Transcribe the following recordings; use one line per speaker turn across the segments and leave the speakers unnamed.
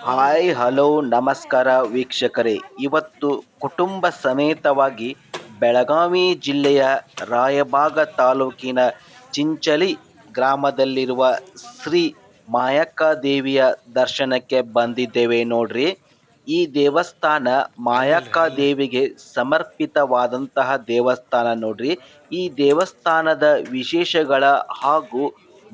Hi hello ನಮಸ್ಕಾರ ವೀಕ್ಷಕರೇ. ಇವತ್ತು ಕುಟುಂಬ ಸಮೇತವಾಗಿ ಬೆಳಗಾವಿ ಜಿಲ್ಲೆಯ ರಾಯಬಾಗ ತಾಲೂಕಿನ ಚಿಂಚಲಿ ಗ್ರಾಮದಲ್ಲಿರುವ ಶ್ರೀ ಮಾಯಕ್ಕ ದೇವಿಯ ದರ್ಶನಕ್ಕೆ ಬಂದಿದ್ದೇವೆ ನೋಡ್ರಿ. ಈ ದೇವಸ್ಥಾನ ಮಾಯಕ್ಕ ದೇವಿಗೆ ಸಮರ್ಪಿತವಾದಂತಹ ದೇವಸ್ಥಾನ ನೋಡ್ರಿ. ಈ ದೇವಸ್ಥಾನದ ವಿಶೇಷಗಳ ಹಾಗೂ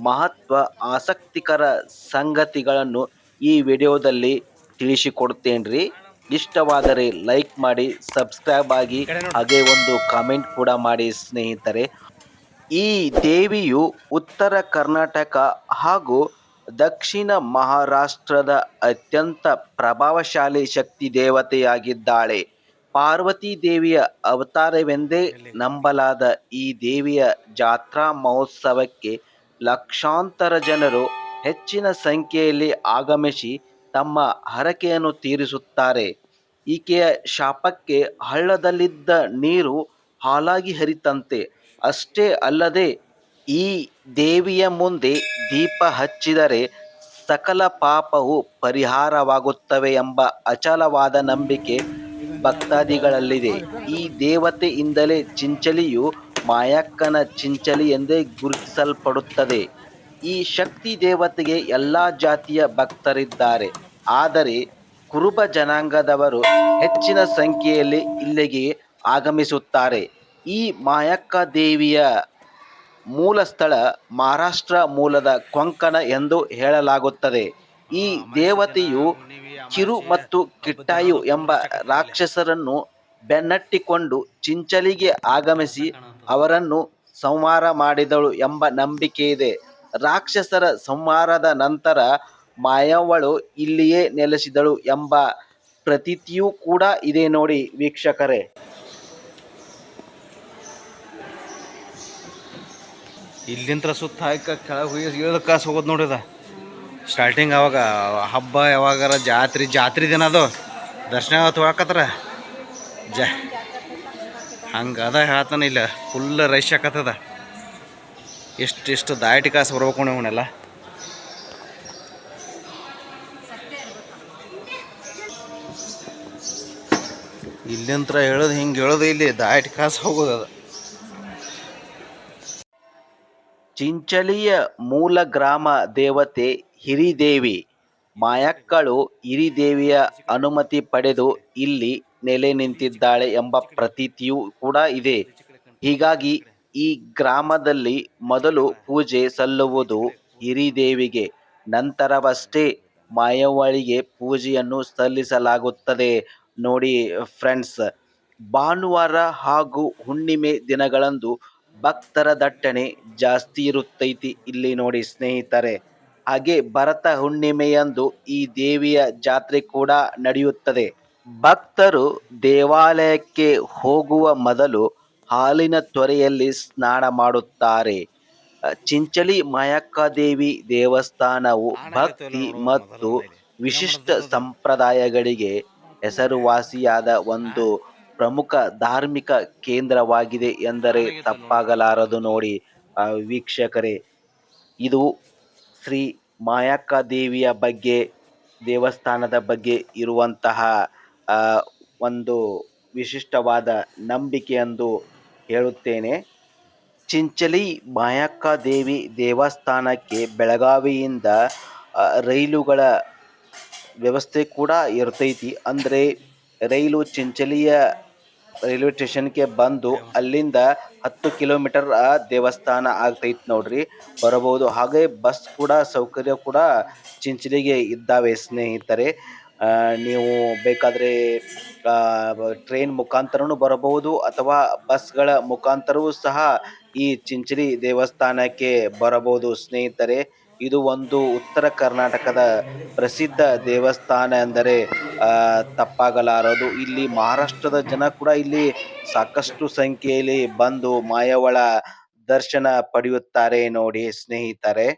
ಮಹತ್ವ ಆಸಕ್ತಿಕರ ಸಂಗತಿಗಳನ್ನು ಈ ವಿಡಿಯೋದಲ್ಲಿ ತಿಳಿಸಿಕೊಡ್ತೇನ್ರಿ. ಇಷ್ಟವಾದರೆ ಲೈಕ್ ಮಾಡಿ, ಸಬ್ಸ್ಕ್ರೈಬ್ ಆಗಿ, ಹಾಗೆ ಒಂದು ಕಾಮೆಂಟ್ ಕೂಡ ಮಾಡಿ ಸ್ನೇಹಿತರೆ. ಈ ದೇವಿಯು ಉತ್ತರ ಕರ್ನಾಟಕ ಹಾಗೂ ದಕ್ಷಿಣ ಮಹಾರಾಷ್ಟ್ರದ ಅತ್ಯಂತ ಪ್ರಭಾವಶಾಲಿ ಶಕ್ತಿ ದೇವತೆಯಾಗಿದ್ದಾಳೆ. ಪಾರ್ವತಿ ದೇವಿಯ ಅವತಾರವೆಂದೇ ನಂಬಲಾದ ಈ ದೇವಿಯ ಜಾತ್ರಾ ಮಹೋತ್ಸವಕ್ಕೆ ಲಕ್ಷಾಂತರ ಜನರು ಹೆಚ್ಚಿನ ಸಂಖ್ಯೆಯಲ್ಲಿ ಆಗಮಿಸಿ ತಮ್ಮ ಹರಕೆಯನ್ನು ತೀರಿಸುತ್ತಾರೆ. ಈಕೆಯ ಶಾಪಕ್ಕೆ ಹಳ್ಳದಲ್ಲಿದ್ದ ನೀರು ಹಾಲಾಗಿ ಹರಿತಂತೆ. ಅಷ್ಟೇ ಅಲ್ಲದೆ ಈ ದೇವಿಯ ಮುಂದೆ ದೀಪ ಹಚ್ಚಿದರೆ ಸಕಲ ಪಾಪವು ಪರಿಹಾರವಾಗುತ್ತವೆ ಎಂಬ ಅಚಲವಾದ ನಂಬಿಕೆ ಭಕ್ತಾದಿಗಳಲ್ಲಿದೆ. ಈ ದೇವತೆಯಿಂದಲೇ ಚಿಂಚಲಿಯು ಮಾಯಕ್ಕನ ಚಿಂಚಲಿ ಎಂದೇ ಗುರುತಿಸಲ್ಪಡುತ್ತದೆ. ಈ ಶಕ್ತಿ ದೇವತೆಗೆ ಎಲ್ಲ ಜಾತಿಯ ಭಕ್ತರಿದ್ದಾರೆ. ಆದರೆ ಕುರುಬ ಜನಾಂಗದವರು ಹೆಚ್ಚಿನ ಸಂಖ್ಯೆಯಲ್ಲಿ ಇಲ್ಲಿಗೆ ಆಗಮಿಸುತ್ತಾರೆ. ಈ ಮಾಯಕ್ಕ ದೇವಿಯ ಮೂಲ ಸ್ಥಳ ಮಹಾರಾಷ್ಟ್ರ ಮೂಲದ ಕೊಂಕಣ ಎಂದು ಹೇಳಲಾಗುತ್ತದೆ. ಈ ದೇವತೆಯು ಕಿರು ಮತ್ತು ಕಿಟ್ಟಾಯು ಎಂಬ ರಾಕ್ಷಸರನ್ನು ಬೆನ್ನಟ್ಟಿಕೊಂಡು ಚಿಂಚಲಿಗೆ ಆಗಮಿಸಿ ಅವರನ್ನು ಸಂಹಾರ ಮಾಡಿದಳು ಎಂಬ ನಂಬಿಕೆ ಇದೆ. ರಾಕ್ಷಸರ ಸಂಹಾರದ ನಂತರ ಮಾಯವ್ವಳು ಇಲ್ಲಿಯೇ ನೆಲೆಸಿದಳು ಎಂಬ ಪ್ರತೀತಿಯೂ ಕೂಡ ಇದೆ ನೋಡಿ ವೀಕ್ಷಕರೇ.
ಇಲ್ಲಿಂದ ಸುತ್ತ ಹಾಕಿ ಕೆಳಗೆ ಇಳಿದ ಕಾಸು ಹೋಗೋದು ನೋಡಿದ ಸ್ಟಾರ್ಟಿಂಗ್. ಅವಾಗ ಹಬ್ಬ ಯಾವಾಗಾರ ಜಾತ್ರೆ ದಿನ ಅದು ದರ್ಶನ ತೊಗೊಳಕತ್ರ ಹಂಗೆ ಅದ ಹೇಳ್ತಾನೆ. ಇಲ್ಲ ಫುಲ್ ರಶ್ ಆಕತ್ತದ. ಎಷ್ಟು ದಾಟಿ ಕಾಸು ಬರ್ಬೇಕು ಅವನ್ನೆಲ್ಲ. ಇಲ್ಲಿಂತ್ರ ಹೇಳೋದು ಹಿಂಗೆ ಹೇಳೋದು, ಇಲ್ಲಿ ದಾಟಿ ಕಾಸು ಹೋಗೋದದ.
ಚಿಂಚಲಿಯ ಮೂಲ ಗ್ರಾಮ ದೇವತೆ ಹಿರಿದೇವಿ. ಮಾಯಕ್ಕಳು ಹಿರಿದೇವಿಯ ಅನುಮತಿ ಪಡೆದು ಇಲ್ಲಿ ನೆಲೆ ನಿಂತಿದ್ದಾಳೆ ಎಂಬ ಪ್ರತೀತಿಯೂ ಕೂಡ ಇದೆ. ಹೀಗಾಗಿ ಈ ಗ್ರಾಮದಲ್ಲಿ ಮೊದಲು ಪೂಜೆ ಸಲ್ಲುವುದು ಹಿರಿದೇವಿಗೆ, ನಂತರವಷ್ಟೇ ಮಾಯವ್ವಳಿಗೆ ಪೂಜೆಯನ್ನು ಸಲ್ಲಿಸಲಾಗುತ್ತದೆ ನೋಡಿ ಫ್ರೆಂಡ್ಸ್. ಭಾನುವಾರ ಹಾಗೂ ಹುಣ್ಣಿಮೆ ದಿನಗಳಂದು ಭಕ್ತರ ದಟ್ಟಣೆ ಜಾಸ್ತಿ ಇರುತ್ತೈತಿ ಇಲ್ಲಿ ನೋಡಿ ಸ್ನೇಹಿತರೆ. ಹಾಗೆ ಭರತ ಹುಣ್ಣಿಮೆಯಂದು ಈ ದೇವಿಯ ಜಾತ್ರೆ ಕೂಡ ನಡೆಯುತ್ತದೆ. ಭಕ್ತರು ದೇವಾಲಯಕ್ಕೆ ಹೋಗುವ ಮೊದಲು ಹಾಲಿನ ತೊರೆಯಲ್ಲಿ ಸ್ನಾನ ಮಾಡುತ್ತಾರೆ. ಚಿಂಚಲಿ ಮಾಯಕ್ಕದೇವಿ ದೇವಸ್ಥಾನವು ಭಕ್ತಿ ಮತ್ತು ವಿಶಿಷ್ಟ ಸಂಪ್ರದಾಯಗಳಿಗೆ ಹೆಸರುವಾಸಿಯಾದ ಒಂದು ಪ್ರಮುಖ ಧಾರ್ಮಿಕ ಕೇಂದ್ರವಾಗಿದೆ ಎಂದರೆ ತಪ್ಪಾಗಲಾರದು ನೋಡಿ ವೀಕ್ಷಕರೇ. ಇದು ಶ್ರೀ ಮಾಯಕ್ಕ ದೇವಿಯ ಬಗ್ಗೆ, ದೇವಸ್ಥಾನದ ಬಗ್ಗೆ ಇರುವಂತಹ ಒಂದು ವಿಶಿಷ್ಟವಾದ ನಂಬಿಕೆ ಎಂದು ಹೇಳುತ್ತೇನೆ. ಚಿಂಚಲಿ ಮಾಯಕ್ಕ ದೇವಿ ದೇವಸ್ಥಾನಕ್ಕೆ ಬೆಳಗಾವಿಯಿಂದ ರೈಲುಗಳ ವ್ಯವಸ್ಥೆ ಕೂಡ ಇರ್ತೈತಿ. ಅಂದರೆ ರೈಲು ಚಿಂಚಲಿಯ ರೈಲ್ವೆ ಸ್ಟೇಷನ್ಗೆ ಬಂದು ಅಲ್ಲಿಂದ 10 ಕಿಲೋಮೀಟರ್ ದೇವಸ್ಥಾನ ಆಗ್ತೈತಿ ನೋಡ್ರಿ, ಬರಬಹುದು. ಹಾಗೆ ಬಸ್ ಕೂಡ ಸೌಕರ್ಯ ಕೂಡ ಚಿಂಚಲಿಗೆ ಇದ್ದಾವೆ ಸ್ನೇಹಿತರೆ. ನೀವು ಬೇಕಾದರೆ ಟ್ರೈನ್ ಮುಖಾಂತರನೂ ಬರಬಹುದು ಅಥವಾ ಬಸ್ಗಳ ಮುಖಾಂತರವೂ ಸಹ ಈ ಚಿಂಚಲಿ ದೇವಸ್ಥಾನಕ್ಕೆ ಬರಬಹುದು ಸ್ನೇಹಿತರೆ. ಇದು ಒಂದು ಉತ್ತರ ಕರ್ನಾಟಕದ ಪ್ರಸಿದ್ಧ ದೇವಸ್ಥಾನ ಎಂದರೆ ತಪ್ಪಾಗಲಾರದು. ಇಲ್ಲಿ ಮಹಾರಾಷ್ಟ್ರದ ಜನ ಕೂಡ ಇಲ್ಲಿ ಸಾಕಷ್ಟು ಸಂಖ್ಯೆಯಲ್ಲಿ ಬಂದು ಮಾಯವ್ವಳ ದರ್ಶನ ಪಡೆಯುತ್ತಾರೆ ನೋಡಿ ಸ್ನೇಹಿತರೆ.